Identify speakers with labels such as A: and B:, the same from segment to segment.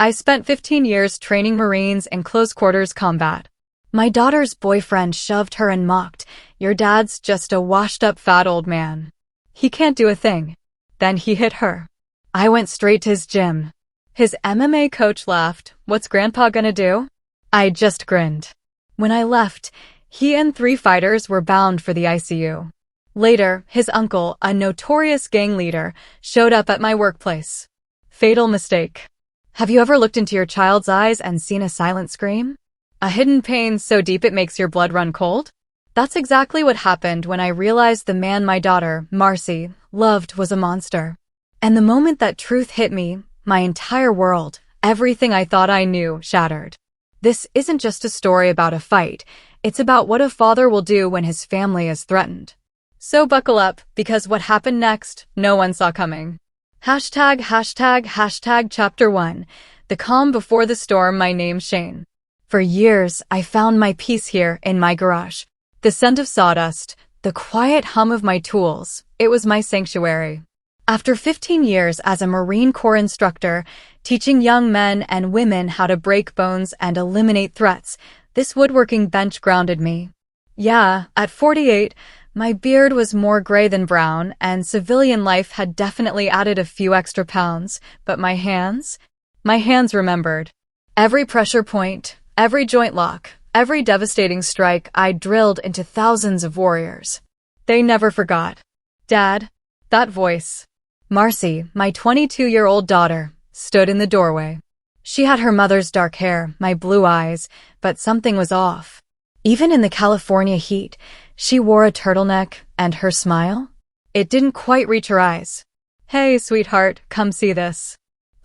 A: I spent 15 years training Marines in close quarters combat. My daughter's boyfriend shoved her and mocked, "Your dad's just a washed-up fat old man. He can't do a thing." Then he hit her. I went straight to his gym. His MMA coach laughed. "What's Grandpa gonna do?" I just grinned. When I left, he and 3 fighters were bound for the ICU. Later, his uncle, a notorious gang leader, showed up at my workplace. Fatal mistake. Have you ever looked into your child's eyes and seen a silent scream? A hidden pain so deep it makes your blood run cold? That's exactly what happened when I realized the man my daughter, Marcy, loved was a monster. And the moment that truth hit me, my entire world, everything I thought I knew, shattered. This isn't just a story about a fight. It's about what a father will do when his family is threatened. So buckle up, because what happened next, no one saw coming. ##### Chapter 1. The calm before the storm. My name's Shane. For years, I found my peace here in my garage. The scent of sawdust, the quiet hum of my tools, it was my sanctuary. After 15 years as a Marine Corps instructor, teaching young men and women how to break bones and eliminate threats, this woodworking bench grounded me. Yeah, at 48, my beard was more gray than brown, and civilian life had definitely added a few extra pounds, but my hands remembered. Every pressure point, every joint lock, every devastating strike I drilled into thousands of warriors. They never forgot. Dad, that voice. Marcy, my 22-year-old daughter, stood in the doorway. She had her mother's dark hair, my blue eyes, but something was off. Even in the California heat, she wore a turtleneck, and her smile? It didn't quite reach her eyes. "Hey, sweetheart, come see this."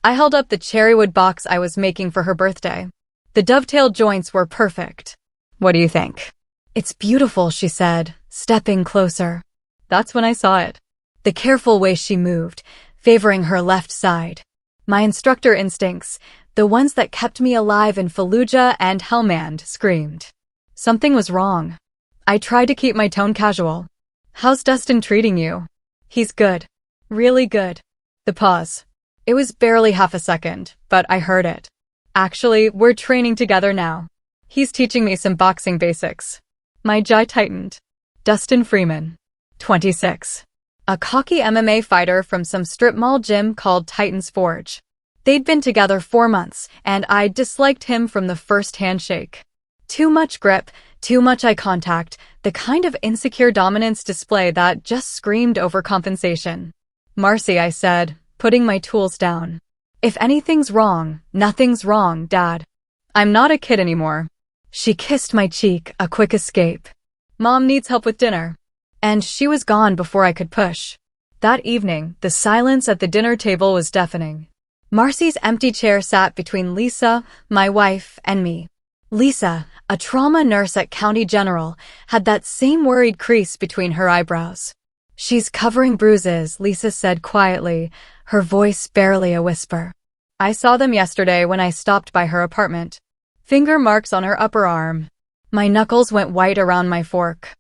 A: I held up the cherrywood box I was making for her birthday. The dovetailed joints were perfect. "What do you think?" "It's beautiful," she said, stepping closer. That's when I saw it. The careful way she moved, favoring her left side. My instructor instincts, the ones that kept me alive in Fallujah and Helmand, screamed. Something was wrong. I tried to keep my tone casual. "How's Dustin treating you?" "He's good. Really good." The pause. It was barely half a second, but I heard it. "Actually, we're training together now. He's teaching me some boxing basics." My jaw tightened. Dustin Freeman, 26. A cocky MMA fighter from some strip mall gym called Titan's Forge. They'd been together 4 months, and I disliked him from the first handshake. Too much grip, too much eye contact, the kind of insecure dominance display that just screamed overcompensation. "Marcy," I said, putting my tools down. "If anything's wrong, nothing's wrong, Dad. I'm not a kid anymore." She kissed my cheek, a quick escape. "Mom needs help with dinner." And she was gone before I could push. That evening, the silence at the dinner table was deafening. Marcy's empty chair sat between Lisa, my wife, and me. Lisa, a trauma nurse at County General, had that same worried crease between her eyebrows. "She's covering bruises," Lisa said quietly, her voice barely a whisper. I saw them yesterday when I stopped by her apartment. Finger marks on her upper arm. My knuckles went white around my fork.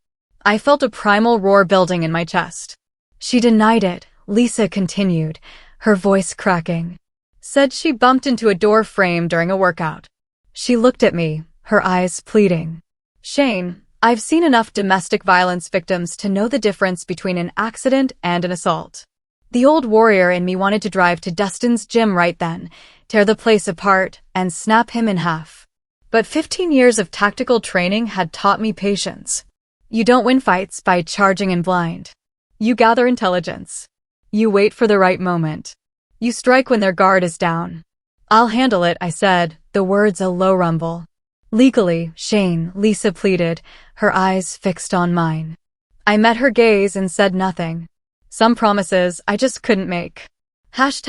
A: I felt a primal roar building in my chest. "She denied it," Lisa continued, her voice cracking. "Said she bumped into a door frame during a workout." She looked at me, her eyes pleading. "Shane, I've seen enough domestic violence victims to know the difference between an accident and an assault." The old warrior in me wanted to drive to Dustin's gym right then, tear the place apart, and snap him in half. But 15 years of tactical training had taught me patience. You don't win fights by charging in blind. You gather intelligence. You wait for the right moment. You strike when their guard is down. "I'll handle it," I said, the words a low rumble. "Legally, Shane," Lisa pleaded, her eyes fixed on mine. I met her gaze and said nothing. Some promises I just couldn't make. ####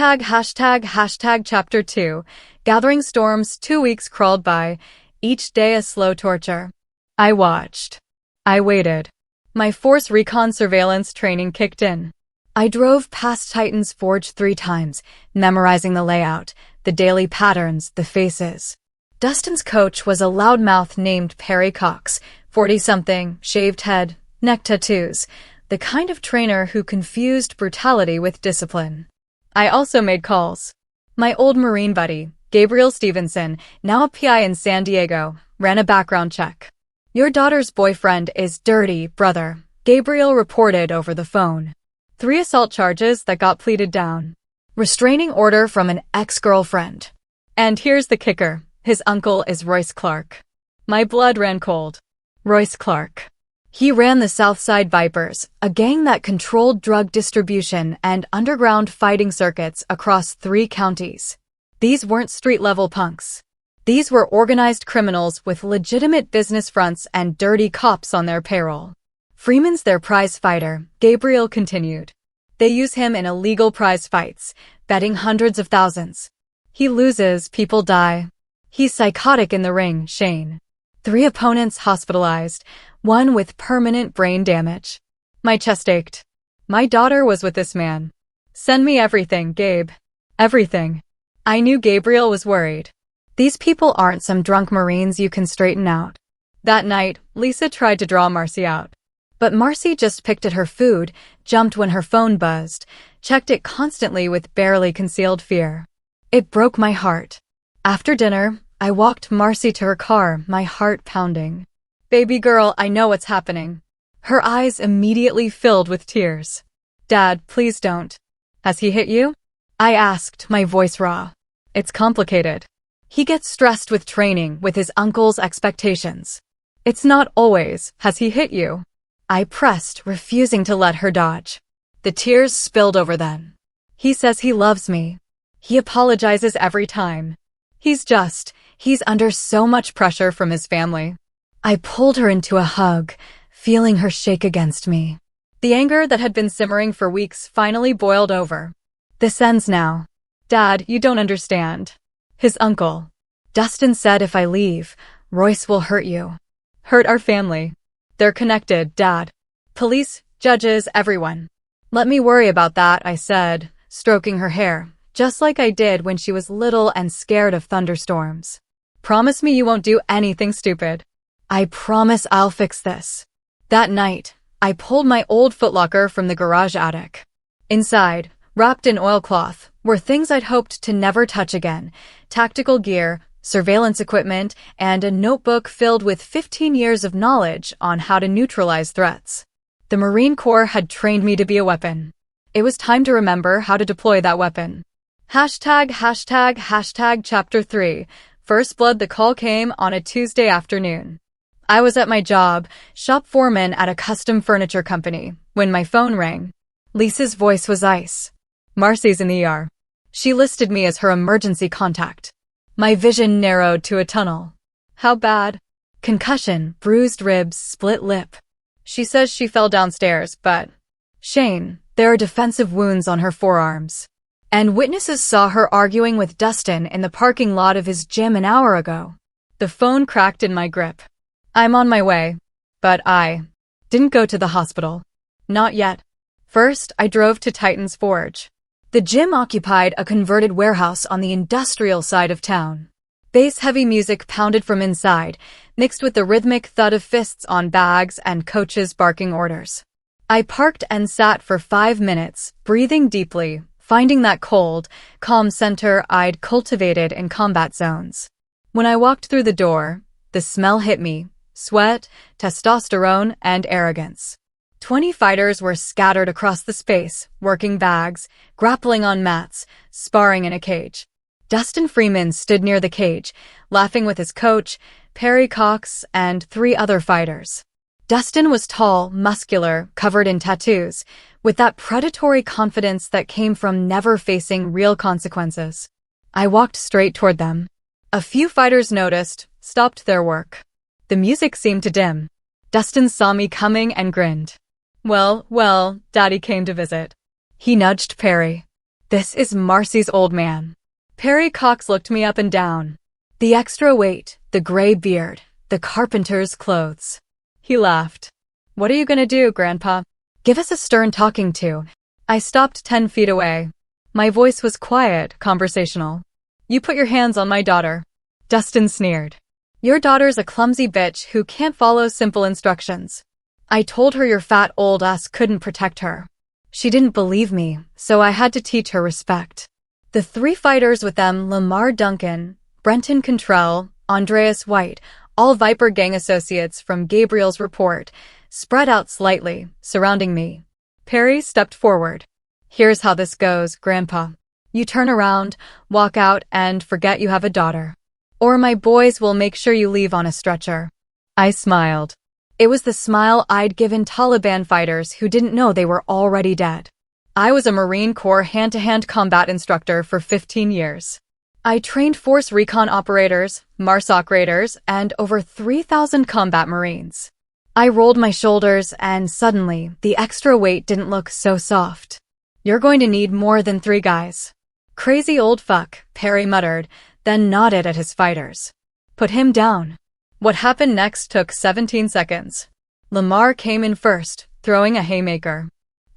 A: Chapter 2. Gathering storms. 2 weeks crawled by, each day a slow torture. I watched. I waited. My force recon surveillance training kicked in. I drove past Titan's Forge 3 times, memorizing the layout, the daily patterns, the faces. Dustin's coach was a loudmouth named Perry Cox, 40-something, shaved head, neck tattoos, the kind of trainer who confused brutality with discipline. I also made calls. My old Marine buddy, Gabriel Stevenson, now a PI in San Diego, ran a background check. Your daughter's boyfriend is dirty, brother, Gabriel reported over the phone. 3 assault charges that got pleaded down. Restraining order from an ex-girlfriend. And here's the kicker. His uncle is Royce Clark. My blood ran cold. Royce Clark. He ran the Southside Vipers, a gang that controlled drug distribution and underground fighting circuits across 3 counties. These weren't street-level punks. These were organized criminals with legitimate business fronts and dirty cops on their payroll. Freeman's their prize fighter, Gabriel continued. They use him in illegal prize fights, betting hundreds of thousands. He loses, people die. He's psychotic in the ring, Shane. 3 opponents hospitalized, 1 with permanent brain damage. My chest ached. My daughter was with this man. Send me everything, Gabe. Everything. I knew Gabriel was worried. These people aren't some drunk Marines you can straighten out. That night, Lisa tried to draw Marcy out. But Marcy just picked at her food, jumped when her phone buzzed, checked it constantly with barely concealed fear. It broke my heart. After dinner, I walked Marcy to her car, my heart pounding. Baby girl, I know what's happening. Her eyes immediately filled with tears. Dad, please don't. Has he hit you? I asked, my voice raw. It's complicated. He gets stressed with training, with his uncle's expectations. It's not always, has he hit you? I pressed, refusing to let her dodge. The tears spilled over then. He says he loves me. He apologizes every time. He's under so much pressure from his family. I pulled her into a hug, feeling her shake against me. The anger that had been simmering for weeks finally boiled over. This ends now. Dad, you don't understand. His uncle. Dustin said if I leave, Royce will hurt you. Hurt our family. They're connected, Dad. Police, judges, everyone. Let me worry about that, I said, stroking her hair, just like I did when she was little and scared of thunderstorms. Promise me you won't do anything stupid. I promise I'll fix this. That night, I pulled my old footlocker from the garage attic. Inside, wrapped in oilcloth, were things I'd hoped to never touch again: tactical gear, surveillance equipment, and a notebook filled with 15 years of knowledge on how to neutralize threats. The Marine Corps had trained me to be a weapon. It was time to remember how to deploy that weapon. Chapter 3. First blood. The call came on a Tuesday afternoon. I was at my job, shop foreman at a custom furniture company, when my phone rang. Lisa's voice was ice. Marcy's in the ER. She listed me as her emergency contact. My vision narrowed to a tunnel. How bad? Concussion, bruised ribs, split lip. She says she fell downstairs, but... Shane, there are defensive wounds on her forearms. And witnesses saw her arguing with Dustin in the parking lot of his gym an hour ago. The phone cracked in my grip. I'm on my way. But I didn't go to the hospital. Not yet. First, I drove to Titan's Forge. The gym occupied a converted warehouse on the industrial side of town. Bass-heavy music pounded from inside, mixed with the rhythmic thud of fists on bags and coaches barking orders. I parked and sat for 5 minutes, breathing deeply, finding that cold, calm center I'd cultivated in combat zones. When I walked through the door, the smell hit me: sweat, testosterone, and arrogance. 20 fighters were scattered across the space, working bags, grappling on mats, sparring in a cage. Dustin Freeman stood near the cage, laughing with his coach, Perry Cox, and 3 other fighters. Dustin was tall, muscular, covered in tattoos, with that predatory confidence that came from never facing real consequences. I walked straight toward them. A few fighters noticed, stopped their work. The music seemed to dim. Dustin saw me coming and grinned. Well, Daddy came to visit. He nudged Perry. This is Marcy's old man. Perry Cox looked me up and down. The extra weight, the gray beard, the carpenter's clothes. He laughed. What are you gonna do, Grandpa? Give us a stern talking to. I stopped 10 feet away. My voice was quiet, conversational. You put your hands on my daughter. Dustin sneered. Your daughter's a clumsy bitch who can't follow simple instructions. I told her your fat old ass couldn't protect her. She didn't believe me, so I had to teach her respect. The three fighters with them, Lamar Duncan, Brenton Cantrell, Andreas White, all Viper Gang associates from Gabriel's report, spread out slightly, surrounding me. Perry stepped forward. Here's how this goes, Grandpa. You turn around, walk out, and forget you have a daughter. Or my boys will make sure you leave on a stretcher. I smiled. It was the smile I'd given Taliban fighters who didn't know they were already dead. I was a Marine Corps hand-to-hand combat instructor for 15 years. I trained Force Recon operators, MARSOC raiders, and over 3,000 combat Marines. I rolled my shoulders, and suddenly, the extra weight didn't look so soft. You're going to need more than 3 guys. Crazy old fuck, Perry muttered, then nodded at his fighters. Put him down. What happened next took 17 seconds. Lamar came in first, throwing a haymaker.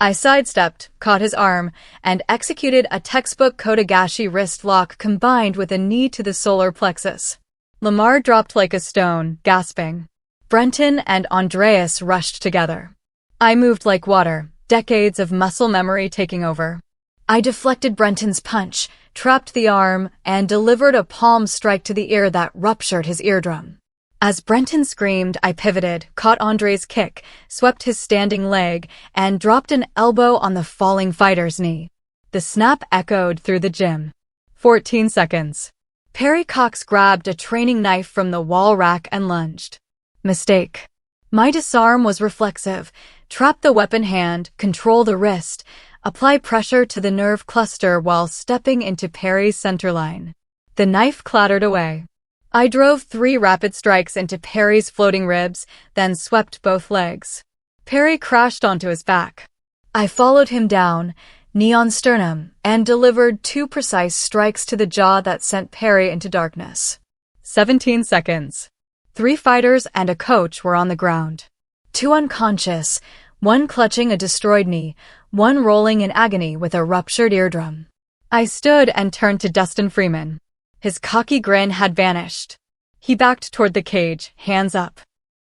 A: I sidestepped, caught his arm, and executed a textbook Kodagashi wrist lock combined with a knee to the solar plexus. Lamar dropped like a stone, gasping. Brenton and Andreas rushed together. I moved like water, decades of muscle memory taking over. I deflected Brenton's punch, trapped the arm, and delivered a palm strike to the ear that ruptured his eardrum. As Brenton screamed, I pivoted, caught Andre's kick, swept his standing leg, and dropped an elbow on the falling fighter's knee. The snap echoed through the gym. 14 seconds. Perry Cox grabbed a training knife from the wall rack and lunged. Mistake. My disarm was reflexive. Trap the weapon hand, control the wrist, apply pressure to the nerve cluster while stepping into Perry's centerline. The knife clattered away. I drove 3 rapid strikes into Perry's floating ribs, then swept both legs. Perry crashed onto his back. I followed him down, knee on sternum, and delivered 2 precise strikes to the jaw that sent Perry into darkness. 17 seconds. 3 fighters and a coach were on the ground. 2 unconscious, 1 clutching a destroyed knee, 1 rolling in agony with a ruptured eardrum. I stood and turned to Dustin Freeman. His cocky grin had vanished. He backed toward the cage, hands up.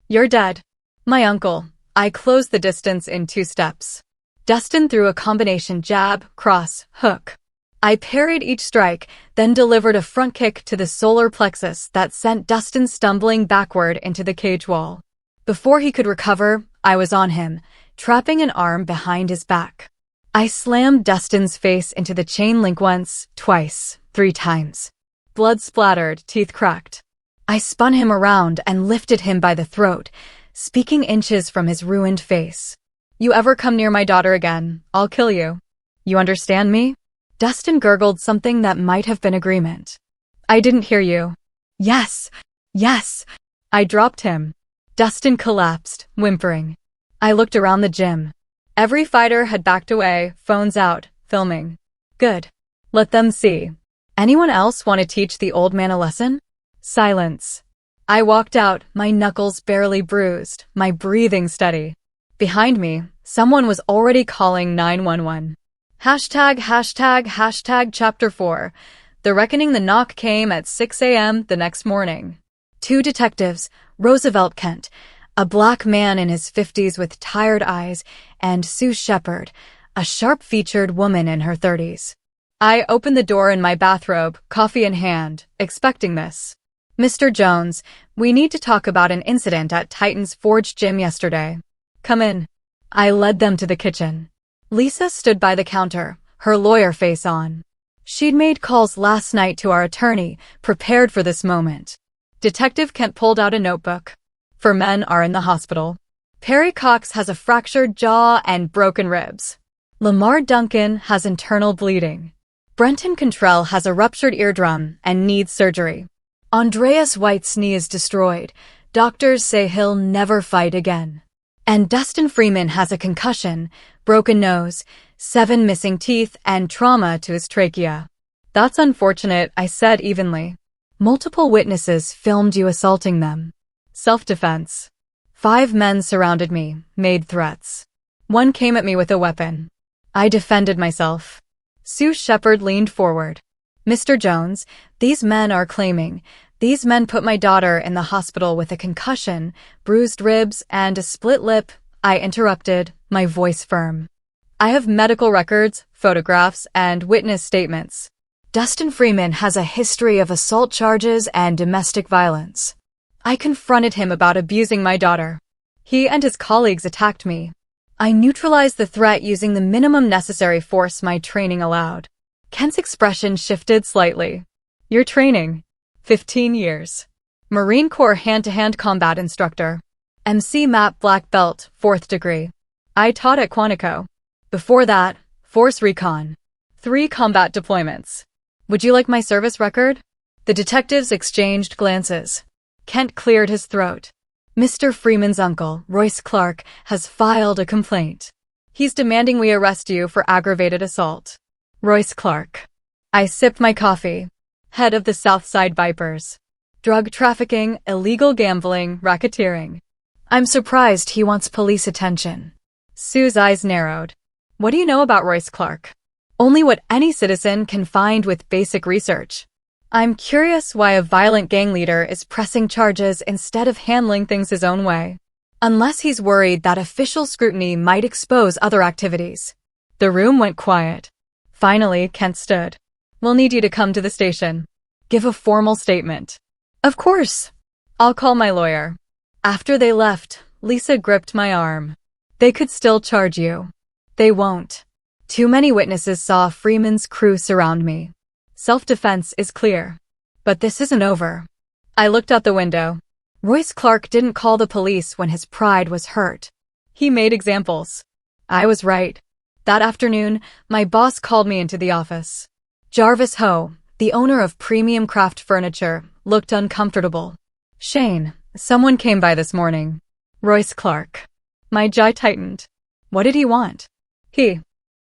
A: You're dead. My uncle. I closed the distance in 2 steps. Dustin threw a combination jab, cross, hook. I parried each strike, then delivered a front kick to the solar plexus that sent Dustin stumbling backward into the cage wall. Before he could recover, I was on him, trapping an arm behind his back. I slammed Dustin's face into the chain link once, twice, 3 times. Blood splattered, teeth cracked. I spun him around and lifted him by the throat, speaking inches from his ruined face. You ever come near my daughter again, I'll kill you. You understand me? Dustin gurgled something that might have been agreement. I didn't hear you. Yes, yes. I dropped him. Dustin collapsed, whimpering. I looked around the gym. Every fighter had backed away, phones out, filming. Good. Let them see. Anyone else want to teach the old man a lesson? Silence. I walked out, my knuckles barely bruised, my breathing steady. Behind me, someone was already calling 911. ##### Chapter 4. The reckoning. The knock came at 6 a.m. the next morning. 2 detectives, Roosevelt Kent, a black man in his 50s with tired eyes, and Sue Shepard, a sharp-featured woman in her 30s. I opened the door in my bathrobe, coffee in hand, expecting this. Mr. Jones, we need to talk about an incident at Titan's Forge gym yesterday. Come in. I led them to the kitchen. Lisa stood by the counter, her lawyer face on. She'd made calls last night to our attorney, prepared for this moment. Detective Kent pulled out a notebook. 4 men are in the hospital. Perry Cox has a fractured jaw and broken ribs. Lamar Duncan has internal bleeding. Brenton Cantrell has a ruptured eardrum and needs surgery. Andreas White's knee is destroyed. Doctors say he'll never fight again. And Dustin Freeman has a concussion, broken nose, 7 missing teeth, and trauma to his trachea. That's unfortunate, I said evenly. Multiple witnesses filmed you assaulting them. Self-defense. 5 men surrounded me, made threats. 1 came at me with a weapon. I defended myself. Sue Shepard leaned forward. Mr. Jones, these men are claiming. These men put my daughter in the hospital with a concussion, bruised ribs, and a split lip. I interrupted, my voice firm. I have medical records, photographs, and witness statements. Dustin Freeman has a history of assault charges and domestic violence. I confronted him about abusing my daughter. He and his colleagues attacked me. I neutralized the threat using the minimum necessary force my training allowed. Kent's expression shifted slightly. Your training? 15 years. Marine Corps hand-to-hand combat instructor. MC MAP black belt, 4th degree. I taught at Quantico. Before that, Force Recon. 3 combat deployments. Would you like my service record? The detectives exchanged glances. Kent cleared his throat. Mr. Freeman's uncle, Royce Clark, has filed a complaint. He's demanding we arrest you for aggravated assault. Royce Clark. I sipped my coffee. Head of the Southside Vipers. Drug trafficking, illegal gambling, racketeering. I'm surprised he wants police attention. Sue's eyes narrowed. What do you know about Royce Clark? Only what any citizen can find with basic research. I'm curious why a violent gang leader is pressing charges instead of handling things his own way. Unless he's worried that official scrutiny might expose other activities. The room went quiet. Finally, Kent stood. We'll need you to come to the station. Give a formal statement. Of course. I'll call my lawyer. After they left, Lisa gripped my arm. They could still charge you. They won't. Too many witnesses saw Freeman's crew surround me. Self-defense is clear. But this isn't over. I looked out the window. Royce Clark didn't call the police when his pride was hurt. He made examples. I was right. That afternoon, my boss called me into the office. Jarvis Ho, the owner of Premium Craft Furniture, looked uncomfortable. Shane, someone came by this morning. Royce Clark. My jaw tightened. What did he want? He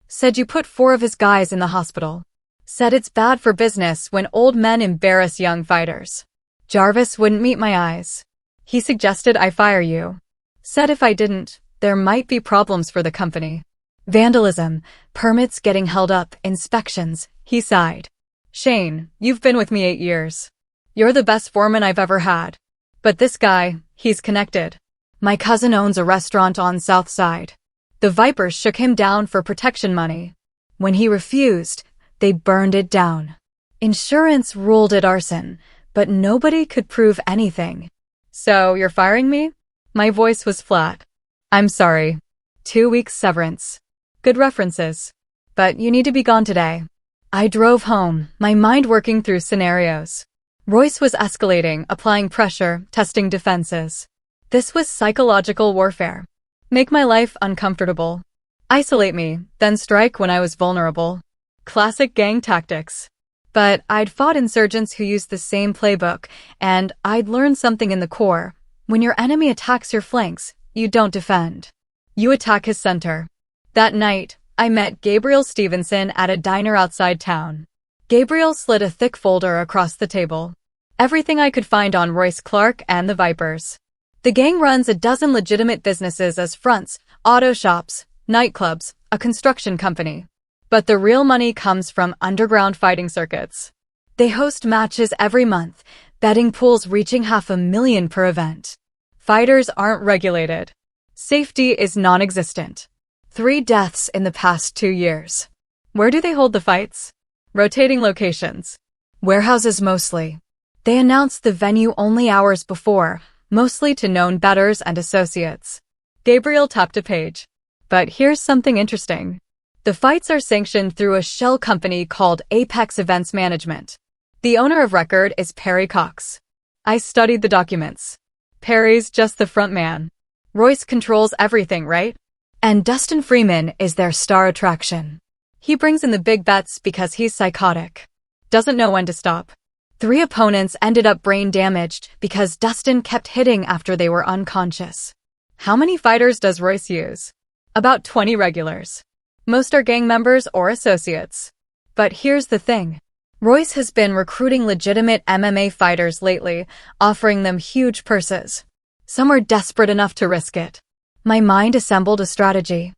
A: said you put 4 of his guys in the hospital. Said it's bad for business when old men embarrass young fighters. Jarvis wouldn't meet my eyes. He suggested I fire you. Said if I didn't, there might be problems for the company. Vandalism, permits getting held up, inspections, he sighed. Shane, you've been with me 8 years. You're the best foreman I've ever had. But this guy, he's connected. My cousin owns a restaurant on South Side. The Vipers shook him down for protection money. When he refused, they burned it down. Insurance ruled it arson, but nobody could prove anything. So, you're firing me? My voice was flat. I'm sorry. 2 weeks severance. Good references. But you need to be gone today. I drove home, my mind working through scenarios. Royce was escalating, applying pressure, testing defenses. This was psychological warfare. Make my life uncomfortable. Isolate me, then strike when I was vulnerable. Classic gang tactics. But I'd fought insurgents who used the same playbook, and I'd learned something in the Corps. When your enemy attacks your flanks, you don't defend. You attack his center. That night, I met Gabriel Stevenson at a diner outside town. Gabriel slid a thick folder across the table. Everything I could find on Royce Clark and the Vipers. The gang runs a dozen legitimate businesses as fronts, auto shops, nightclubs, a construction company. But the real money comes from underground fighting circuits. They host matches every month, betting pools reaching $500,000 per event. Fighters aren't regulated. Safety is non-existent. 3 deaths in the past 2 years. Where do they hold the fights? Rotating locations. Warehouses mostly. They announced the venue only hours before, mostly to known bettors and associates. Gabriel tapped a page. But here's something interesting. The fights are sanctioned through a shell company called Apex Events Management. The owner of record is Perry Cox. I studied the documents. Perry's just the front man. Royce controls everything, right? And Dustin Freeman is their star attraction. He brings in the big bets because he's psychotic. Doesn't know when to stop. 3 opponents ended up brain damaged because Dustin kept hitting after they were unconscious. How many fighters does Royce use? About 20 regulars. Most are gang members or associates. But here's the thing. Royce has been recruiting legitimate MMA fighters lately, offering them huge purses. Some are desperate enough to risk it. My mind assembled a strategy.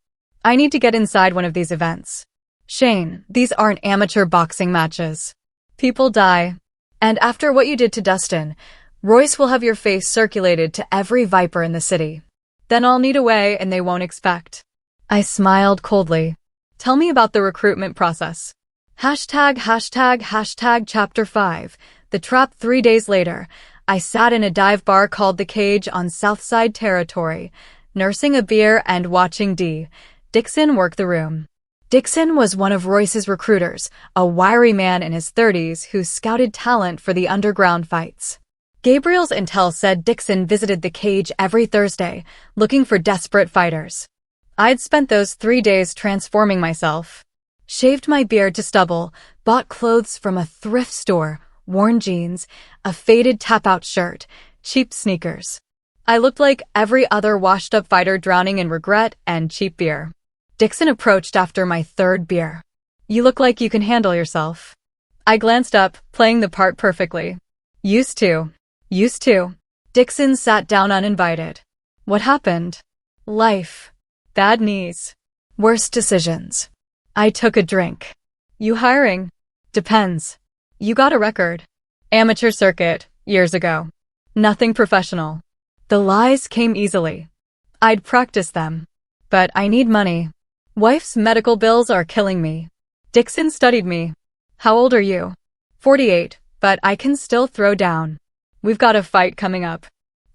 A: I need to get inside one of these events. Shane, these aren't amateur boxing matches. People die. And after what you did to Dustin, Royce will have your face circulated to every Viper in the city. Then I'll need a way and they won't expect. I smiled coldly. Tell me about the recruitment process. Hashtag chapter 5. The trap. 3 days later, I sat in a dive bar called The Cage on Southside Territory, nursing a beer and watching Dixon work the room. Dixon was one of Royce's recruiters, a wiry man in his 30s who scouted talent for the underground fights. Gabriel's intel said Dixon visited The Cage every Thursday, looking for desperate fighters. I'd spent those 3 days transforming myself. Shaved my beard to stubble, bought clothes from a thrift store, worn jeans, a faded tap-out shirt, cheap sneakers. I looked like every other washed-up fighter drowning in regret and cheap beer. Dixon approached after my third beer. You look like you can handle yourself. I glanced up, playing the part perfectly. Used to. Dixon sat down uninvited. What happened? Life. Bad knees. Worst decisions. I took a drink. You hiring? Depends. You got a record. Amateur circuit, years ago. Nothing professional. The lies came easily. I'd practice them. But I need money. Wife's medical bills are killing me. Dixon studied me. How old are you? 48, but I can still throw down. We've got a fight coming up.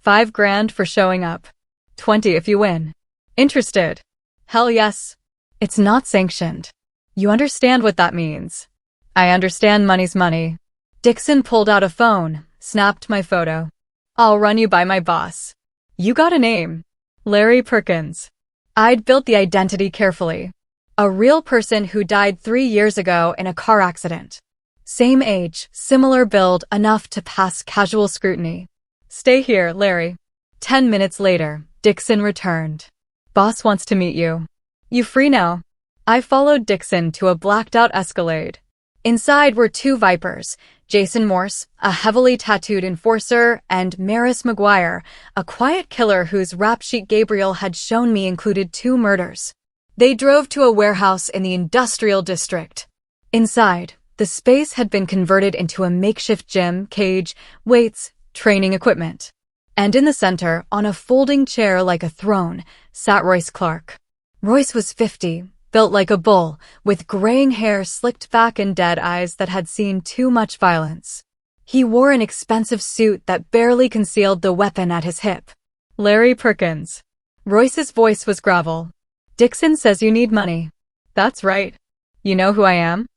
A: $5,000 for showing up. 20 if you win. Interested? Hell yes. It's not sanctioned. You understand what that means. I understand money's money. Dixon pulled out a phone, snapped my photo. I'll run you by my boss. You got a name. Larry Perkins. I'd built the identity carefully. A real person who died 3 years ago in a car accident. Same age, similar build, enough to pass casual scrutiny. Stay here, Larry. 10 minutes later, Dixon returned. Boss wants to meet you. You free now? I followed Dixon to a blacked-out Escalade. Inside were 2 Vipers, Jason Morse, a heavily tattooed enforcer, and Maris McGuire, a quiet killer whose rap sheet Gabriel had shown me included 2 murders. They drove to a warehouse in the industrial district. Inside, the space had been converted into a makeshift gym, cage, weights, training equipment. And in the center, on a folding chair like a throne, sat Royce Clark. Royce was 50, built like a bull, with graying hair slicked back and dead eyes that had seen too much violence. He wore an expensive suit that barely concealed the weapon at his hip. Larry Perkins. Royce's voice was gravel. Dixon says you need money. That's right. You know who I am?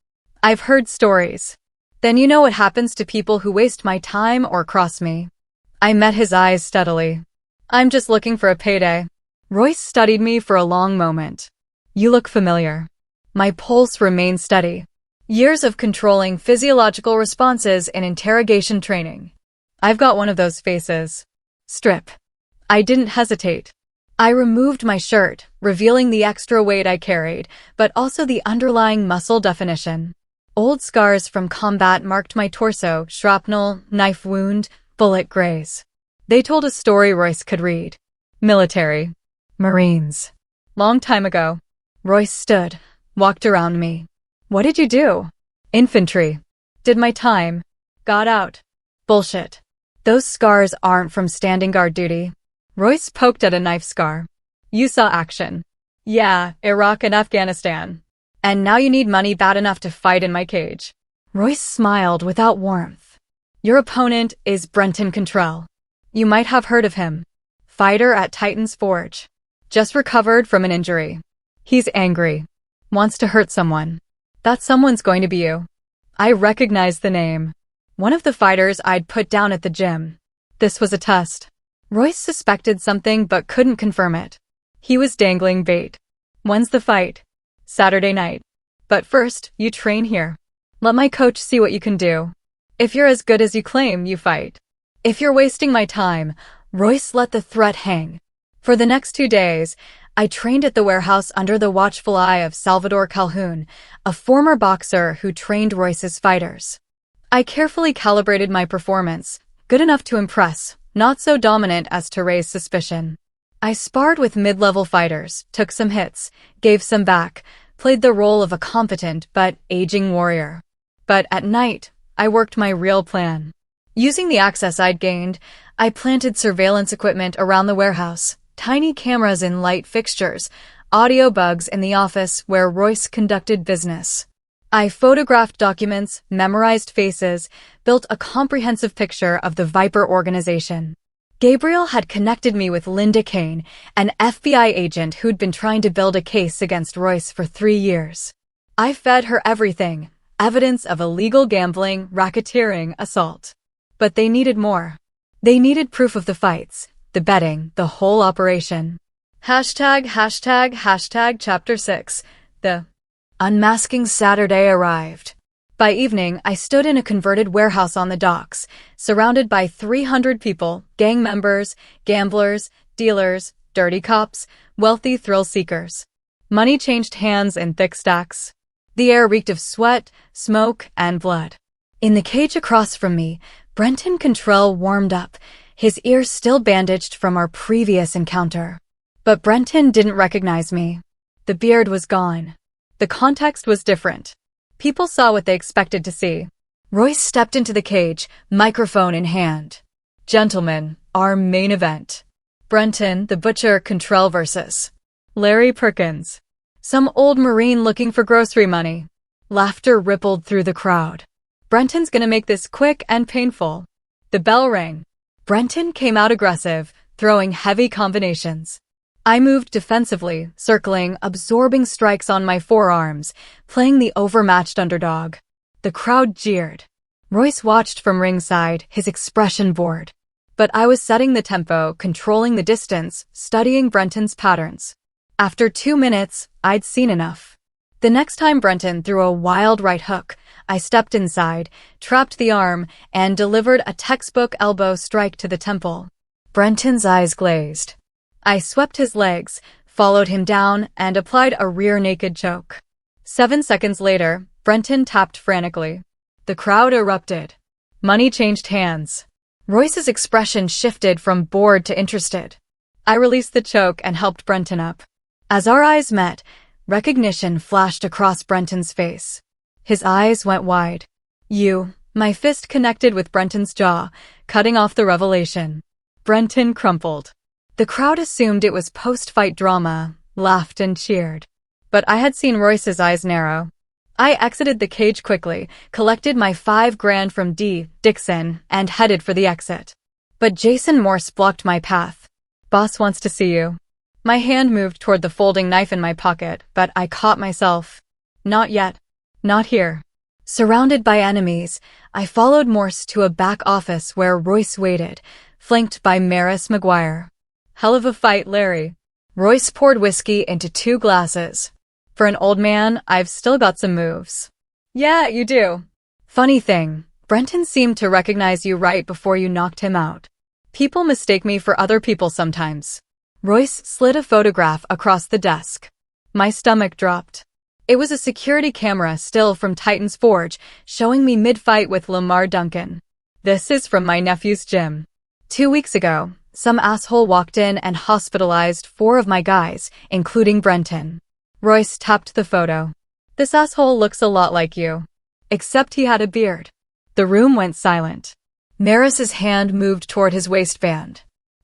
A: I've heard stories. Then you know what happens to people who waste my time or cross me. I met his eyes steadily. I'm just looking for a payday. Royce studied me for a long moment. You look familiar. My pulse remained steady. Years of controlling physiological responses in interrogation training. I've got one of those faces. Strip. I didn't hesitate. I removed my shirt, revealing the extra weight I carried, but also the underlying muscle definition. Old scars from combat marked my torso, shrapnel, knife wound, bullet graze. They told a story Royce could read. Military. Marines. Long time ago. Royce stood, walked around me. What did you do? Infantry. Did my time. Got out. Bullshit. Those scars aren't from standing guard duty. Royce poked at a knife scar. You saw action. Yeah, Iraq and Afghanistan. And now you need money bad enough to fight in my cage. Royce smiled without warmth. Your opponent is Brenton Cantrell. You might have heard of him. Fighter at Titan's Forge. Just recovered from an injury. He's angry. Wants to hurt someone. That someone's going to be you. I recognized the name. One of the fighters I'd put down at the gym. This was a test. Royce suspected something but couldn't confirm it. He was dangling bait. When's the fight? Saturday night. But first, you train here. Let my coach see what you can do. If you're as good as you claim, you fight. If you're wasting my time, Royce let the threat hang. For the next 2 days, I trained at the warehouse under the watchful eye of Salvador Calhoun, a former boxer who trained Royce's fighters. I carefully calibrated my performance, good enough to impress, not so dominant as to raise suspicion. I sparred with mid-level fighters, took some hits, gave some back, played the role of a competent but aging warrior. But at night, I worked my real plan. Using the access I'd gained, I planted surveillance equipment around the warehouse, tiny cameras in light fixtures, audio bugs in the office where Royce conducted business. I photographed documents, memorized faces, built a comprehensive picture of the Viper organization. Gabriel had connected me with Linda Kane, an FBI agent who'd been trying to build a case against Royce for 3 years. I fed her everything, evidence of illegal gambling, racketeering, assault. But they needed more. They needed proof of the fights, the betting, the whole operation. Chapter 6. The unmasking Saturday arrived. By evening, I stood in a converted warehouse on the docks, surrounded by 300 people, gang members, gamblers, dealers, dirty cops, wealthy thrill seekers. Money changed hands in thick stacks. The air reeked of sweat, smoke, and blood. In the cage across from me, Brenton Cantrell warmed up, his ears still bandaged from our previous encounter. But Brenton didn't recognize me. The beard was gone. The context was different. People saw what they expected to see. Royce stepped into the cage, microphone in hand. Gentlemen, our main event. Brenton, the Butcher Cantrell versus Larry Perkins. Some old Marine looking for grocery money. Laughter rippled through the crowd. Brenton's gonna make this quick and painful. The bell rang. Brenton came out aggressive, throwing heavy combinations. I moved defensively, circling, absorbing strikes on my forearms, playing the overmatched underdog. The crowd jeered. Royce watched from ringside, his expression bored. But I was setting the tempo, controlling the distance, studying Brenton's patterns. After 2 minutes, I'd seen enough. The next time Brenton threw a wild right hook, I stepped inside, trapped the arm, and delivered a textbook elbow strike to the temple. Brenton's eyes glazed. I swept his legs, followed him down, and applied a rear naked choke. 7 seconds later, Brenton tapped frantically. The crowd erupted. Money changed hands. Royce's expression shifted from bored to interested. I released the choke and helped Brenton up. As our eyes met, recognition flashed across Brenton's face. His eyes went wide. My fist connected with Brenton's jaw, cutting off the revelation. Brenton crumpled. The crowd assumed it was post-fight drama, laughed and cheered. But I had seen Royce's eyes narrow. I exited the cage quickly, collected my $5,000 from Dixon, and headed for the exit. But Jason Morse blocked my path. Boss wants to see you. My hand moved toward the folding knife in my pocket, but I caught myself. Not yet. Not here. Surrounded by enemies, I followed Morse to a back office where Royce waited, flanked by Maris McGuire. Hell of a fight, Larry. Royce poured whiskey into 2 glasses. For an old man, I've still got some moves. Yeah, you do. Funny thing, Brenton seemed to recognize you right before you knocked him out. People mistake me for other people sometimes. Royce slid a photograph across the desk. My stomach dropped. It was a security camera still from Titan's Forge, showing me mid-fight with Lamar Duncan. This is from my nephew's gym. 2 weeks ago, some asshole walked in and hospitalized 4 of my guys, including Brenton. Royce tapped the photo. This asshole looks a lot like you. Except he had a beard. The room went silent. Maris's hand moved toward his waistband.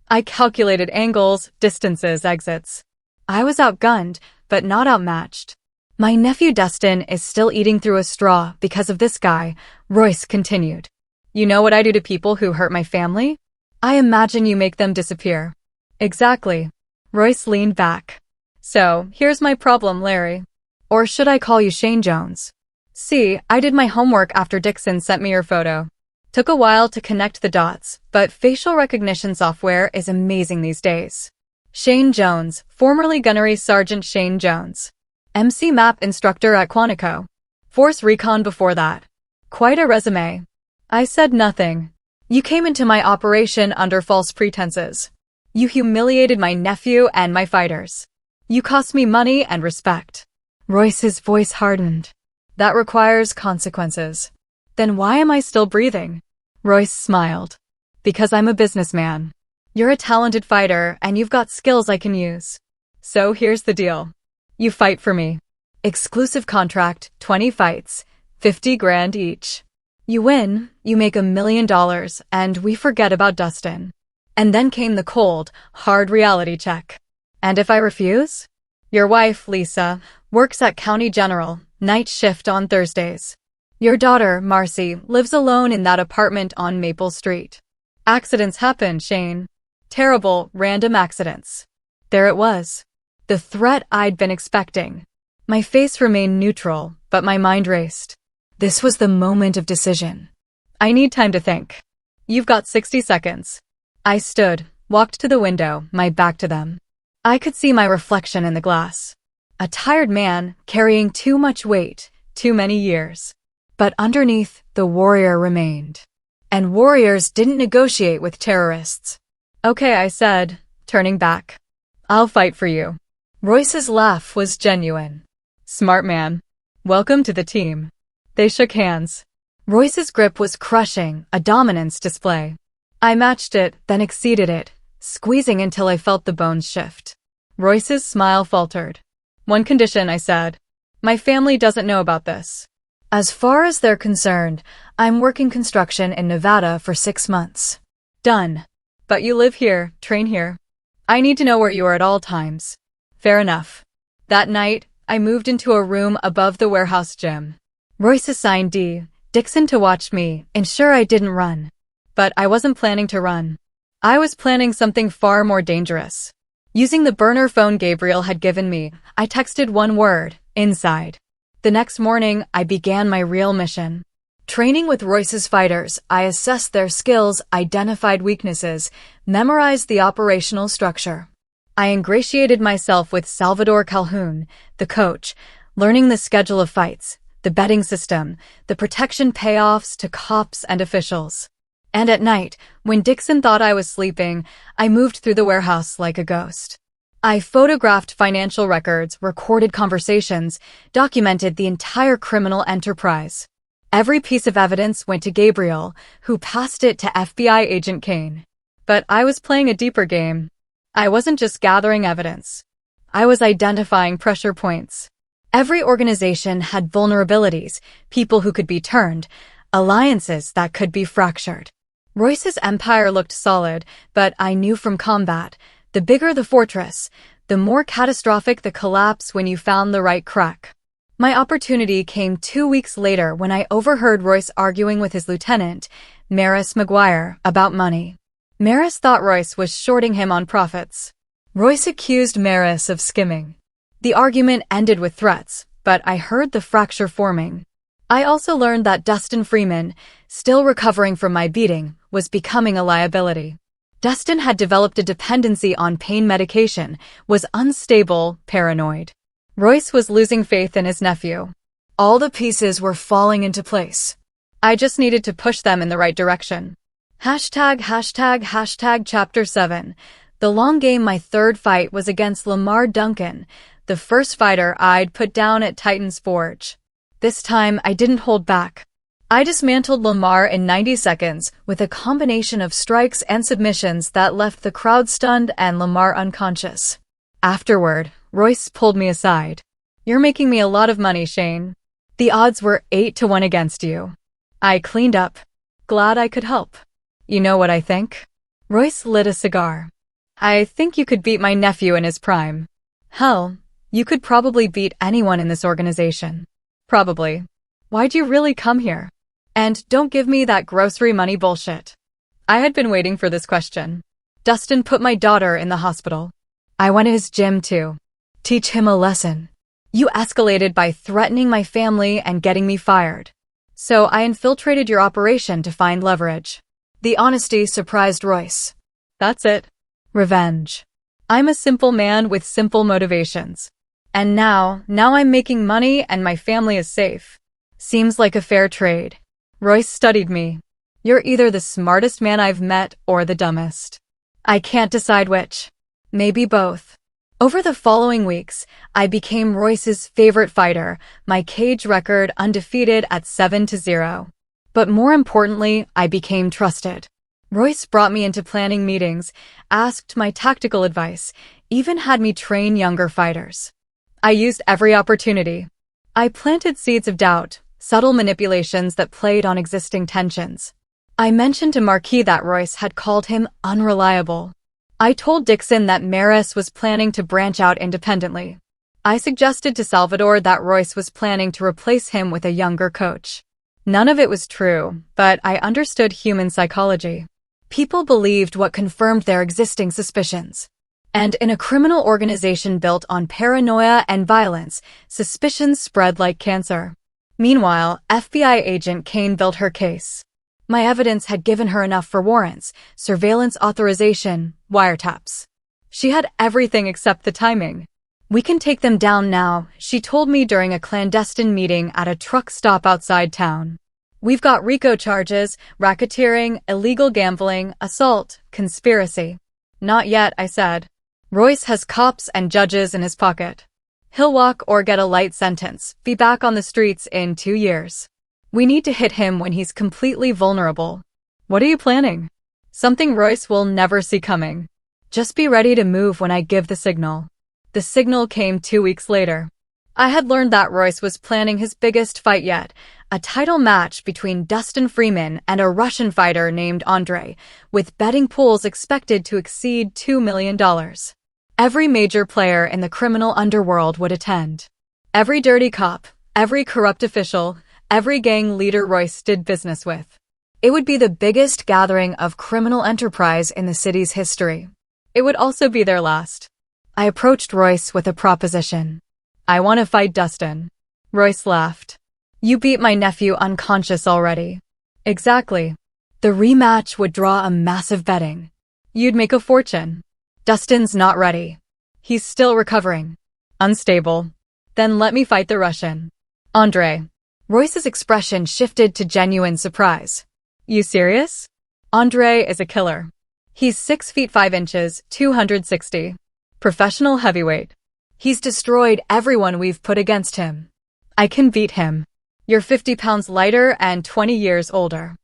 A: I calculated angles, distances, exits. I was outgunned, but not outmatched. My nephew Dustin is still eating through a straw because of this guy, Royce continued. You know what I do to people who hurt my family? I imagine you make them disappear. Exactly. Royce leaned back. So, here's my problem, Larry. Or should I call you Shane Jones? See, I did my homework after Dixon sent me your photo. Took a while to connect the dots, but facial recognition software is amazing these days. Shane Jones, formerly Gunnery Sergeant Shane Jones. MC Map instructor at Quantico. Force Recon before that. Quite a resume. I said nothing. You came into my operation under false pretenses. You humiliated my nephew and my fighters. You cost me money and respect. Royce's voice hardened. That requires consequences. Then why am I still breathing? Royce smiled. Because I'm a businessman. You're a talented fighter and you've got skills I can use. So here's the deal. You fight for me. Exclusive contract, 20 fights, $50,000 each. You win, you make $1 million, and we forget about Dustin. And then came the cold, hard reality check. And if I refuse? Your wife, Lisa, works at County General, Night shift on Thursdays. Your daughter, Marcy, lives alone in that apartment on Maple Street. Accidents happen, Shane. Terrible, random accidents. There it was. The threat I'd been expecting. My face remained neutral, but my mind raced. This was the moment of decision. I need time to think. You've got 60 seconds. I stood, walked to the window, my back to them. I could see my reflection in the glass. A tired man, carrying too much weight, too many years. But underneath, the warrior remained. And warriors didn't negotiate with terrorists. Okay, I said, turning back. I'll fight for you. Royce's laugh was genuine. Smart man. Welcome to the team. They shook hands. Royce's grip was crushing, a dominance display. I matched it, then exceeded it, squeezing until I felt the bones shift. Royce's smile faltered. One condition, I said. My family doesn't know about this. As far as they're concerned, I'm working construction in Nevada for 6 months. Done. But you live here, train here. I need to know where you are at all times. Fair enough. That night, I moved into a room above the warehouse gym. Royce assigned Dixon to watch me, ensure I didn't run. But I wasn't planning to run. I was planning something far more dangerous. Using the burner phone Gabriel had given me, I texted one word, inside. The next morning, I began my real mission. Training with Royce's fighters, I assessed their skills, identified weaknesses, memorized the operational structure. I ingratiated myself with Salvador Calhoun, the coach, learning the schedule of fights, the betting system, the protection payoffs to cops and officials. And at night, when Dixon thought I was sleeping, I moved through the warehouse like a ghost. I photographed financial records, recorded conversations, documented the entire criminal enterprise. Every piece of evidence went to Gabriel, who passed it to FBI agent Kane. But I was playing a deeper game. I wasn't just gathering evidence. I was identifying pressure points. Every organization had vulnerabilities, people who could be turned, alliances that could be fractured. Royce's empire looked solid, but I knew from combat, the bigger the fortress, the more catastrophic the collapse when you found the right crack. My opportunity came 2 weeks later when I overheard Royce arguing with his lieutenant, Maris McGuire, about money. Maris thought Royce was shorting him on profits. Royce accused Maris of skimming. The argument ended with threats, but I heard the fracture forming. I also learned that Dustin Freeman, still recovering from my beating, was becoming a liability. Dustin had developed a dependency on pain medication, was unstable, paranoid. Royce was losing faith in his nephew. All the pieces were falling into place. I just needed to push them in the right direction. ####Chapter 7. The long game. My third fight was against Lamar Duncan, the first fighter I'd put down at Titan's Forge. This time, I didn't hold back. I dismantled Lamar in 90 seconds with a combination of strikes and submissions that left the crowd stunned and Lamar unconscious. Afterward, Royce pulled me aside. You're making me a lot of money, Shane. The odds were 8-1 against you. I cleaned up. Glad I could help. You know what I think? Royce lit a cigar. I think you could beat my nephew in his prime. Hell, you could probably beat anyone in this organization. Probably. Why'd you really come here? And don't give me that grocery money bullshit. I had been waiting for this question. Dustin put my daughter in the hospital. I went to his gym too. Teach him a lesson. You escalated by threatening my family and getting me fired. So I infiltrated your operation to find leverage. The honesty surprised Royce. That's it. Revenge. I'm a simple man with simple motivations. And now I'm making money and my family is safe. Seems like a fair trade. Royce studied me. You're either the smartest man I've met or the dumbest. I can't decide which. Maybe both. Over the following weeks, I became Royce's favorite fighter, my cage record undefeated at 7-0. But more importantly, I became trusted. Royce brought me into planning meetings, asked my tactical advice, even had me train younger fighters. I used every opportunity. I planted seeds of doubt, subtle manipulations that played on existing tensions. I mentioned to Marquis that Royce had called him unreliable. I told Dixon that Maris was planning to branch out independently. I suggested to Salvador that Royce was planning to replace him with a younger coach. None of it was true, but I understood human psychology. People believed what confirmed their existing suspicions. And in a criminal organization built on paranoia and violence, suspicions spread like cancer. Meanwhile, FBI agent Kane built her case. My evidence had given her enough for warrants, surveillance authorization, wiretaps. She had everything except the timing. "We can take them down now," she told me during a clandestine meeting at a truck stop outside town. "We've got RICO charges, racketeering, illegal gambling, assault, conspiracy." "Not yet," I said. "Royce has cops and judges in his pocket. He'll walk or get a light sentence, be back on the streets in 2 years. We need to hit him when he's completely vulnerable." "What are you planning?" "Something Royce will never see coming. Just be ready to move when I give the signal." The signal came 2 weeks later. I had learned that Royce was planning his biggest fight yet, a title match between Dustin Freeman and a Russian fighter named Andre, with betting pools expected to exceed $2 million. Every major player in the criminal underworld would attend. Every dirty cop, every corrupt official, every gang leader Royce did business with. It would be the biggest gathering of criminal enterprise in the city's history. It would also be their last. I approached Royce with a proposition. "I want to fight Dustin." Royce laughed. "You beat my nephew unconscious already." "Exactly. The rematch would draw a massive betting. You'd make a fortune." "Dustin's not ready. He's still recovering. Unstable." "Then let me fight the Russian." "Andre." Royce's expression shifted to genuine surprise. "You serious?" "Andre is a killer. He's 6 feet 5 inches, 260. Professional heavyweight. He's destroyed everyone we've put against him. I can beat him. You're 50 pounds lighter and 20 years older.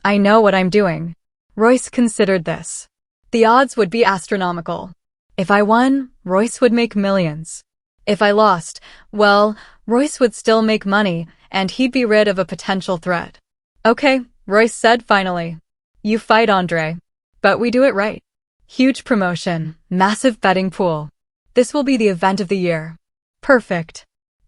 A: I know what I'm doing." Royce considered this. The odds would be astronomical. If I won, Royce would make millions. If I lost, well, Royce would still make money, and he'd be rid of a potential threat. "Okay," Royce said finally. "You fight Andre. But we do it right. Huge promotion, massive betting pool. This will be the event of the year." Perfect.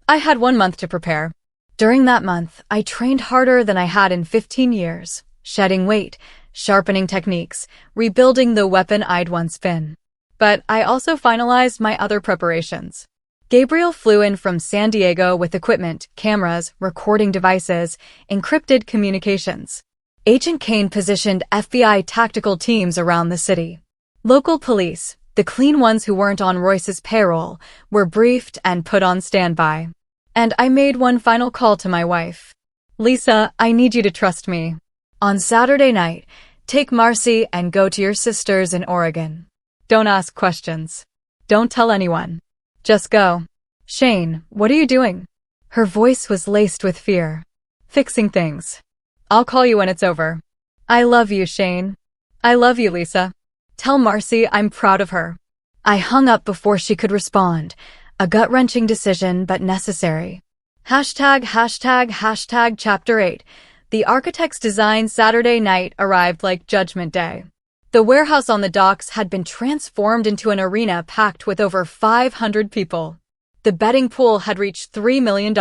A: I had 1 month to prepare. During that month, I trained harder than I had in 15 years, shedding weight, sharpening techniques, rebuilding the weapon I'd once been. But I also finalized my other preparations. Gabriel flew in from San Diego with equipment, cameras, recording devices, encrypted communications. Agent Kane positioned FBI tactical teams around the city. Local police, the clean ones who weren't on Royce's payroll, were briefed and put on standby. And I made one final call to my wife. "Lisa, I need you to trust me. On Saturday night, take Marcy and go to your sister's in Oregon. Don't ask questions. Don't tell anyone. Just go." "Shane, what are you doing?" Her voice was laced with fear. "Fixing things. I'll call you when it's over." "I love you, Shane." "I love you, Lisa. Tell Marcy I'm proud of her." I hung up before she could respond. A gut-wrenching decision, but necessary. ####Chapter 8. The architect's design Saturday night arrived like Judgment Day. The warehouse on the docks had been transformed into an arena packed with over 500 people. The betting pool had reached $3 million.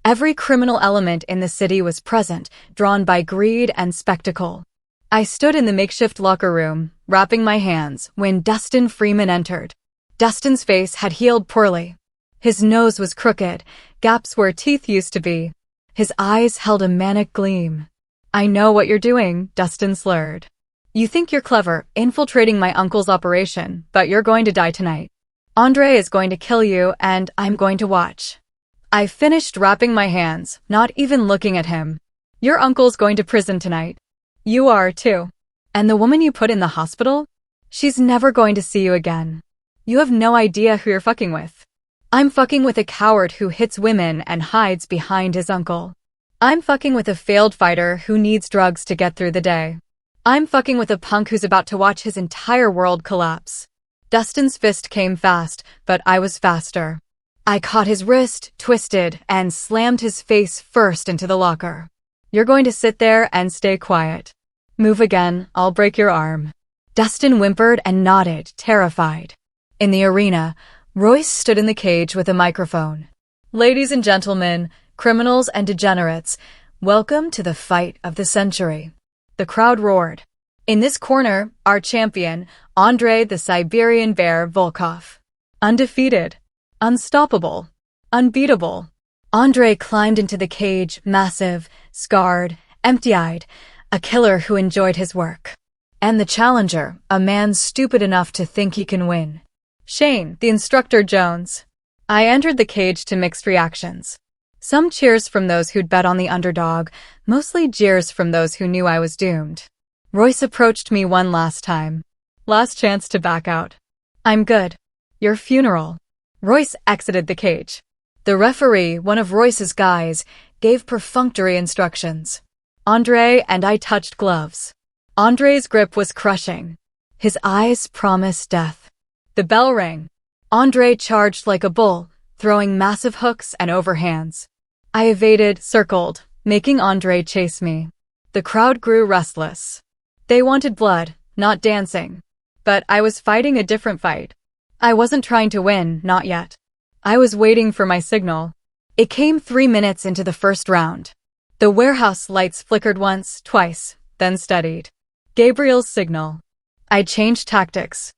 A: Every criminal element in the city was present, drawn by greed and spectacle. I stood in the makeshift locker room, wrapping my hands, when Dustin Freeman entered. Dustin's face had healed poorly. His nose was crooked, gaps where teeth used to be. His eyes held a manic gleam. "I know what you're doing," Dustin slurred. "You think you're clever, infiltrating my uncle's operation, but you're going to die tonight. Andre is going to kill you, and I'm going to watch." I finished wrapping my hands, not even looking at him. "Your uncle's going to prison tonight. You are, too. And the woman you put in the hospital? She's never going to see you again. You have no idea who you're fucking with." "I'm fucking with a coward who hits women and hides behind his uncle. I'm fucking with a failed fighter who needs drugs to get through the day. I'm fucking with a punk who's about to watch his entire world collapse." Dustin's fist came fast, but I was faster. I caught his wrist, twisted, and slammed his face first into the locker. "You're going to sit there and stay quiet. Move again, I'll break your arm." Dustin whimpered and nodded, terrified. In the arena, Royce stood in the cage with a microphone. Ladies and gentlemen, criminals and degenerates, welcome to the fight of the century. The crowd roared. In this corner, our champion, Andrei the Siberian Bear Volkov. Undefeated. Unstoppable. Unbeatable. Andrei climbed into the cage, massive, scarred, empty-eyed, a killer who enjoyed his work. And the challenger, a man stupid enough to think he can win. Shane, the instructor Jones. I entered the cage to mixed reactions. Some cheers from those who'd bet on the underdog, mostly jeers from those who knew I was doomed. Royce approached me one last time. Last chance to back out. I'm good. Your funeral. Royce exited the cage. The referee, one of Royce's guys, gave perfunctory instructions. Andrei and I touched gloves. Andrei's grip was crushing. His eyes promised death. The bell rang. Andrei charged like a bull, throwing massive hooks and overhands. I evaded, circled, making Andrei chase me. The crowd grew restless. They wanted blood, not dancing. But I was fighting a different fight. I wasn't trying to win, not yet. I was waiting for my signal. It came 3 minutes into the first round. The warehouse lights flickered once, twice, then steadied. Gabriel's signal. I changed tactics.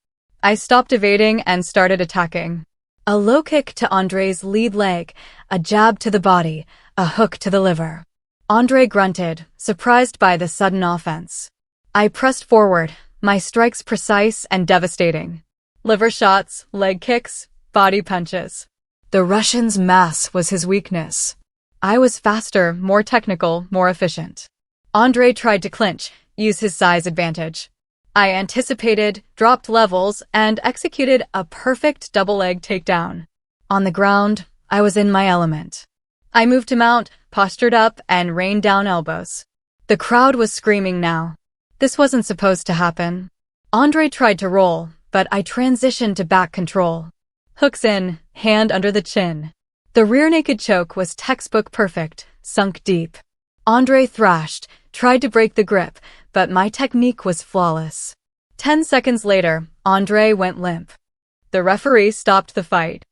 A: I stopped evading and started attacking. A low kick to Andrei's lead leg, a jab to the body, a hook to the liver. Andrei grunted, surprised by the sudden offense. I pressed forward, my strikes precise and devastating. Liver shots, leg kicks, body punches. The Russian's mass was his weakness. I was faster, more technical, more efficient. Andrei tried to clinch, use his size advantage. I anticipated, dropped levels, and executed a perfect double-leg takedown. On the ground, I was in my element. I moved to mount, postured up, and rained down elbows. The crowd was screaming now. This wasn't supposed to happen. Andrei tried to roll, but I transitioned to back control. Hooks in, hand under the chin. The rear naked choke was textbook perfect, sunk deep. Andrei thrashed, tried to break the grip, but my technique was flawless. 10 seconds later, Andrei went limp. The referee stopped the fight.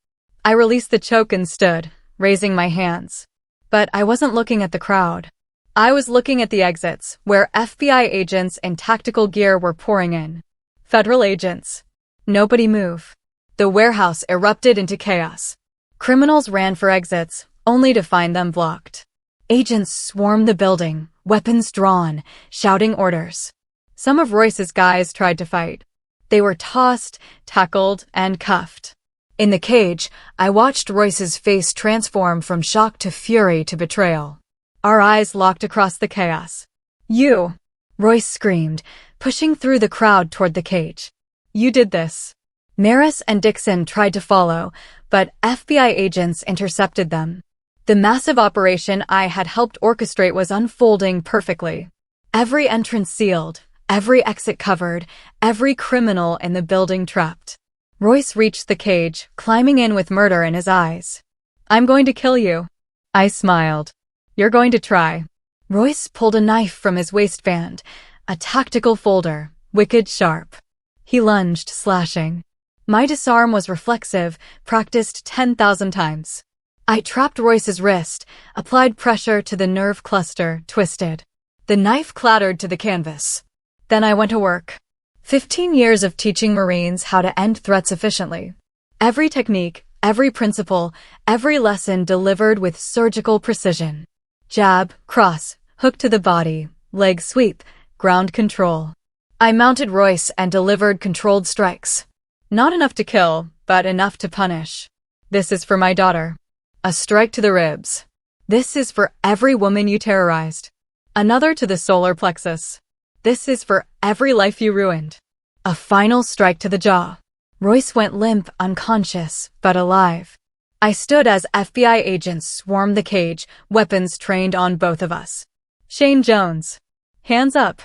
A: I released the choke and stood, raising my hands. But I wasn't looking at the crowd. I was looking at the exits, where FBI agents in tactical gear were pouring in. Federal agents. Nobody move. The warehouse erupted into chaos. Criminals ran for exits, only to find them blocked. Agents swarmed the building, weapons drawn, shouting orders. Some of Royce's guys tried to fight. They were tossed, tackled, and cuffed. In the cage, I watched Royce's face transform from shock to fury to betrayal. Our eyes locked across the chaos. You! Royce screamed, pushing through the crowd toward the cage. You did this. Maris and Dixon tried to follow, but FBI agents intercepted them. The massive operation I had helped orchestrate was unfolding perfectly. Every entrance sealed, every exit covered, every criminal in the building trapped. Royce reached the cage, climbing in with murder in his eyes. I'm going to kill you. I smiled. You're going to try. Royce pulled a knife from his waistband, a tactical folder, wicked sharp. He lunged, slashing. My disarm was reflexive, practiced 10,000 times. I trapped Royce's wrist, applied pressure to the nerve cluster, twisted. The knife clattered to the canvas. Then I went to work. 15 years of teaching Marines how to end threats efficiently. Every technique, every principle, every lesson delivered with surgical precision. Jab, cross, hook to the body, leg sweep, ground control. I mounted Royce and delivered controlled strikes. Not enough to kill, but enough to punish. This is for my daughter. A strike to the ribs. This is for every woman you terrorized. Another to the solar plexus. This is for every life you ruined. A final strike to the jaw. Royce went limp, unconscious, but alive. I stood as FBI agents swarmed the cage, weapons trained on both of us. Shane Jones. Hands up.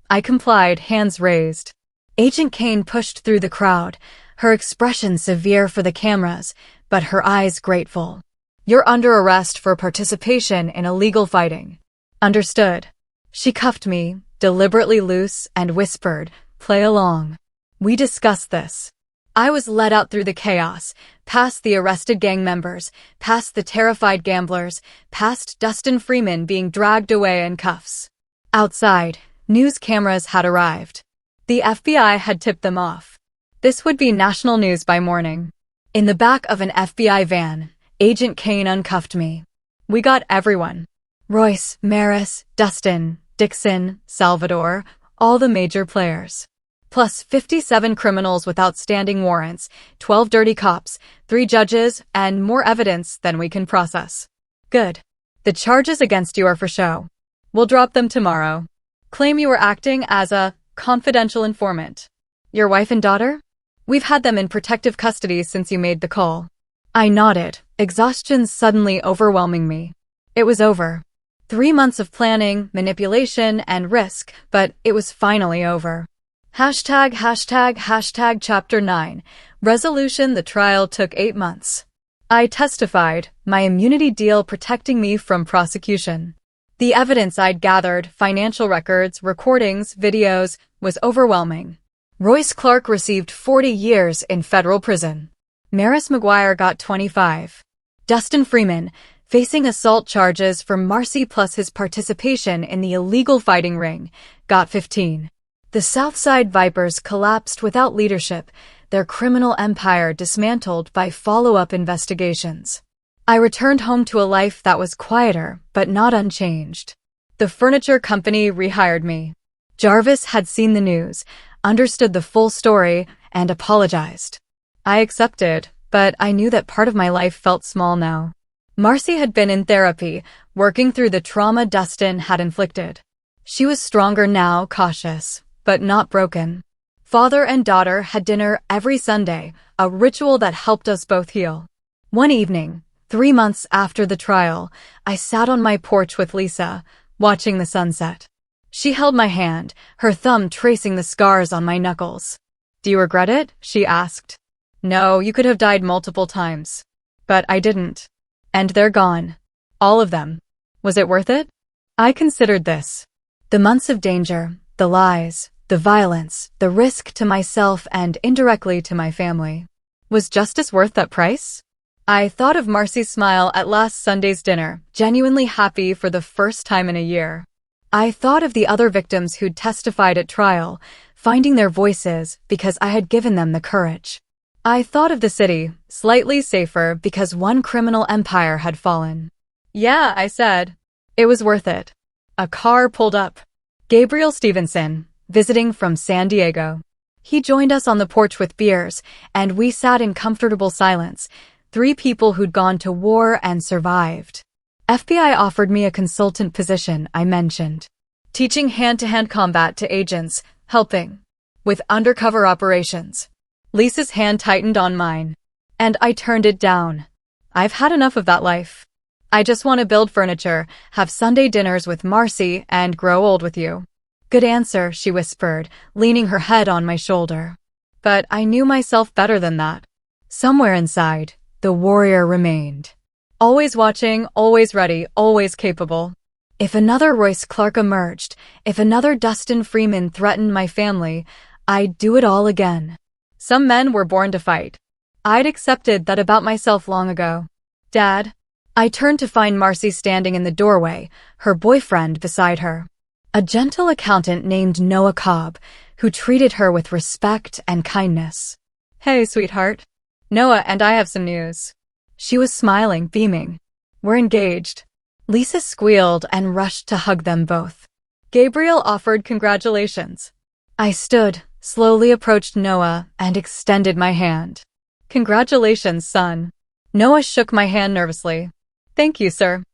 A: I complied, hands raised. Agent Kane pushed through the crowd, her expression severe for the cameras, but her eyes grateful. You're under arrest for participation in illegal fighting. Understood. She cuffed me, deliberately loose, and whispered, play along. We discussed this. I was led out through the chaos, past the arrested gang members, past the terrified gamblers, past Dustin Freeman being dragged away in cuffs. Outside, news cameras had arrived. The FBI had tipped them off. This would be national news by morning. In the back of an FBI van, Agent Kane uncuffed me. We got everyone. Royce, Maris, Dustin, Dixon, Salvador, all the major players. Plus 57 criminals with outstanding warrants, 12 dirty cops, 3 judges, and more evidence than we can process. Good. The charges against you are for show. We'll drop them tomorrow. Claim you were acting as a confidential informant. Your wife and daughter? We've had them in protective custody since you made the call. I nodded, exhaustion suddenly overwhelming me. It was over. 3 months of planning, manipulation, and risk, but it was finally over. Hashtag Chapter 9. Resolution: the trial took 8 months. I testified, my immunity deal protecting me from prosecution. The evidence I'd gathered, financial records, recordings, videos, was overwhelming. Royce Clark received 40 years in federal prison. Maris McGuire got 25. Dustin Freeman, facing assault charges for Marcy plus his participation in the illegal fighting ring, got 15. The Southside Vipers collapsed without leadership, their criminal empire dismantled by follow-up investigations. I returned home to a life that was quieter, but not unchanged. The furniture company rehired me. Jarvis had seen the news, understood the full story, and apologized. I accepted, but I knew that part of my life felt small now. Marcy had been in therapy, working through the trauma Dustin had inflicted. She was stronger now, cautious, but not broken. Father and daughter had dinner every Sunday, a ritual that helped us both heal. One evening, 3 months after the trial, I sat on my porch with Lisa, watching the sunset. She held my hand, her thumb tracing the scars on my knuckles. "Do you regret it?" she asked. "No, you could have died multiple times." But I didn't. And they're gone. All of them. Was it worth it? I considered this. The months of danger, the lies, the violence, the risk to myself and indirectly to my family. Was justice worth that price? I thought of Marcy's smile at last Sunday's dinner, genuinely happy for the first time in a year. I thought of the other victims who'd testified at trial, finding their voices because I had given them the courage. I thought of the city, slightly safer because one criminal empire had fallen. "Yeah," I said. It was worth it. A car pulled up. Gabriel Stevenson, visiting from San Diego. He joined us on the porch with beers, and we sat in comfortable silence, 3 people who'd gone to war and survived. FBI offered me a consultant position, I mentioned. Teaching hand-to-hand combat to agents, helping with undercover operations. Lisa's hand tightened on mine, and I turned it down. I've had enough of that life. I just want to build furniture, have Sunday dinners with Marcy, and grow old with you. Good answer, she whispered, leaning her head on my shoulder. But I knew myself better than that. Somewhere inside, the warrior remained. Always watching, always ready, always capable. If another Royce Clark emerged, if another Dustin Freeman threatened my family, I'd do it all again. Some men were born to fight. I'd accepted that about myself long ago. "Dad?" I turned to find Marcy standing in the doorway, her boyfriend beside her. A gentle accountant named Noah Cobb, who treated her with respect and kindness. "Hey, sweetheart. Noah and I have some news." She was smiling, beaming. "We're engaged." Lisa squealed and rushed to hug them both. Gabriel offered congratulations. I stood, slowly approached Noah, and extended my hand. "Congratulations, son." Noah shook my hand nervously. "Thank you, sir.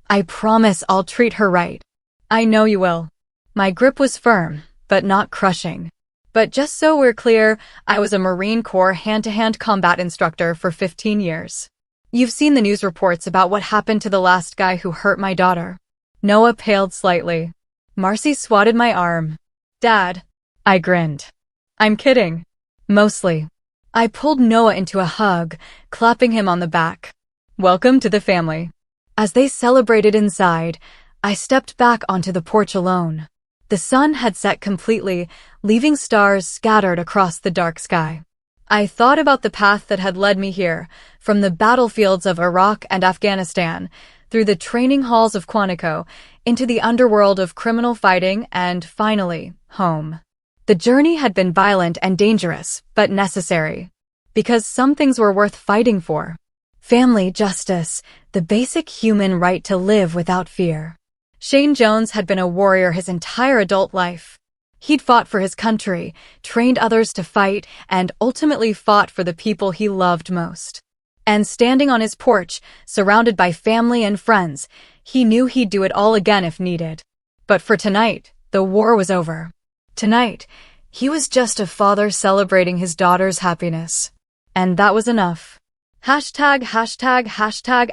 A: I promise I'll treat her right." "I know you will." My grip was firm, but not crushing. But just so we're clear, I was a Marine Corps hand-to-hand combat instructor for 15 years. You've seen the news reports about what happened to the last guy who hurt my daughter. Noah paled slightly. Marcy swatted my arm. "Dad." I grinned. "I'm kidding." "Mostly." I pulled Noah into a hug, clapping him on the back. "Welcome to the family." As they celebrated inside, I stepped back onto the porch alone. The sun had set completely, leaving stars scattered across the dark sky. I thought about the path that had led me here, from the battlefields of Iraq and Afghanistan, through the training halls of Quantico, into the underworld of criminal fighting, and finally, home. The journey had been violent and dangerous, but necessary. Because some things were worth fighting for. Family, justice, the basic human right to live without fear. Shane Jones had been a warrior his entire adult life. He'd fought for his country, trained others to fight, and ultimately fought for the people he loved most. And standing on his porch, surrounded by family and friends, he knew he'd do it all again if needed. But for tonight, the war was over. Tonight, he was just a father celebrating his daughter's happiness. And that was enough.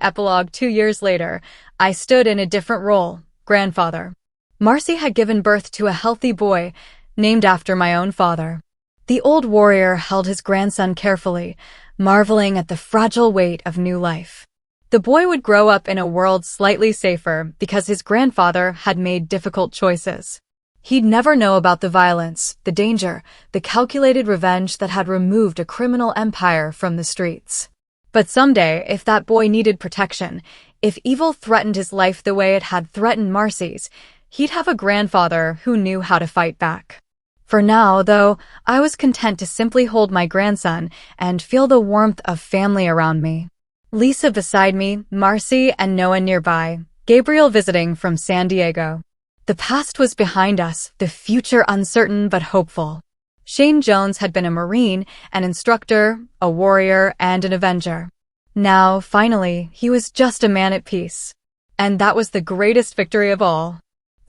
A: Epilogue 2 years later, I stood in a different role, grandfather. Marcy had given birth to a healthy boy, named after my own father. The old warrior held his grandson carefully, marveling at the fragile weight of new life. The boy would grow up in a world slightly safer because his grandfather had made difficult choices. He'd never know about the violence, the danger, the calculated revenge that had removed a criminal empire from the streets. But someday, if that boy needed protection, if evil threatened his life the way it had threatened Marcy's, he'd have a grandfather who knew how to fight back. For now, though, I was content to simply hold my grandson and feel the warmth of family around me. Lisa beside me, Marcy and Noah nearby, Gabriel visiting from San Diego. The past was behind us, the future uncertain but hopeful. Shane Jones had been a Marine, an instructor, a warrior, and an avenger. Now, finally, he was just a man at peace. And that was the greatest victory of all.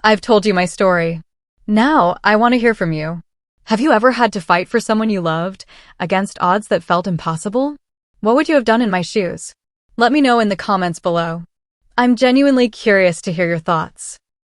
A: I've told you my story. Now, I want to hear from you. Have you ever had to fight for someone you loved, against odds that felt impossible? What would you have done in my shoes? Let me know in the comments below. I'm genuinely curious to hear your thoughts.